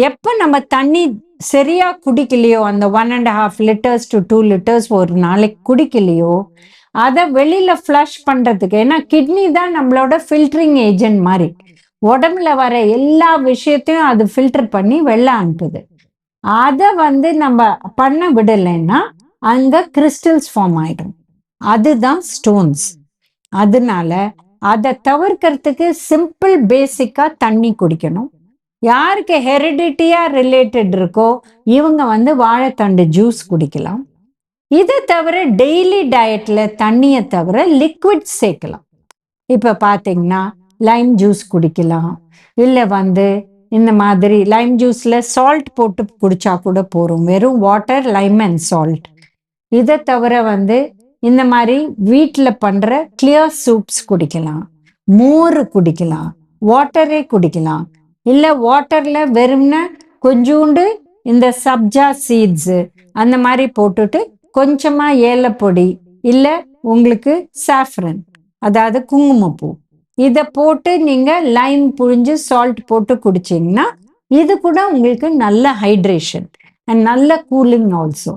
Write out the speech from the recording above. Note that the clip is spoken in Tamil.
எப்ப நம்ம தண்ணி சரியா குடிக்கலையோ, அந்த 1.5 லிட்டர்ஸ் டு 2 லிட்டர்ஸ் ஒரு நாளைக்கு குடிக்கலையோ, அதை வெளியில ஃப்ளஷ் பண்றதுக்கு, ஏன்னா கிட்னி தான் நம்மளோட ஃபில்டரிங் ஏஜென்ட் மாதிரி. உடம்புல வர எல்லா விஷயத்தையும் அது ஃபில்டர் பண்ணி வெளில அனுப்புது. அதை நம்ம பண்ண விடலைன்னா அங்க கிறிஸ்டல்ஸ் ஃபார்ம் ஆயிடும். அதுதான் ஸ்டோன்ஸ். அதனால அதை தவிர்க்கிறதுக்கு சிம்பிள் பேசிக்கா தண்ணி குடிக்கணும். யாருக்கு ஹெரிடிட்டியா ரிலேட்டட் இருக்கோ இவங்க வாழைத்தண்டு ஜூஸ் குடிக்கலாம். இதை தவிர டெய்லி டயட்ல தண்ணியை தவிர லிக்விட் சேர்க்கலாம். இப்ப பாத்தீங்கன்னா லைம் ஜூஸ் குடிக்கலாம். இல்ல இந்த மாதிரி லைம் ஜூஸ்ல சால்ட் போட்டு குடிச்சா கூட போறோம். வெறும் வாட்டர், லைம் அண்ட் சால்ட். இதை தவிர இந்த மாதிரி வீட்டில் பண்ற கிளியர் சூப்ஸ் குடிக்கலாம், மோர் குடிக்கலாம், வாட்டரே குடிக்கலாம். இல்ல வாட்டர்ல வெறும்ன கொஞ்சோண்டு இந்த சப்ஜா சீட்ஸ் அந்த மாதிரி போட்டுட்டு கொஞ்சமா ஏலப்பொடி, இல்ல உங்களுக்கு சாஃப்ரன், அதாவது குங்குமப்பூ, இதை போட்டு நீங்க லைம் புழிஞ்சு சால்ட் போட்டு குடிச்சீங்கன்னா இது கூட உங்களுக்கு நல்ல ஹைட்ரேஷன் அண்ட் நல்ல கூலிங் ஆல்சோ.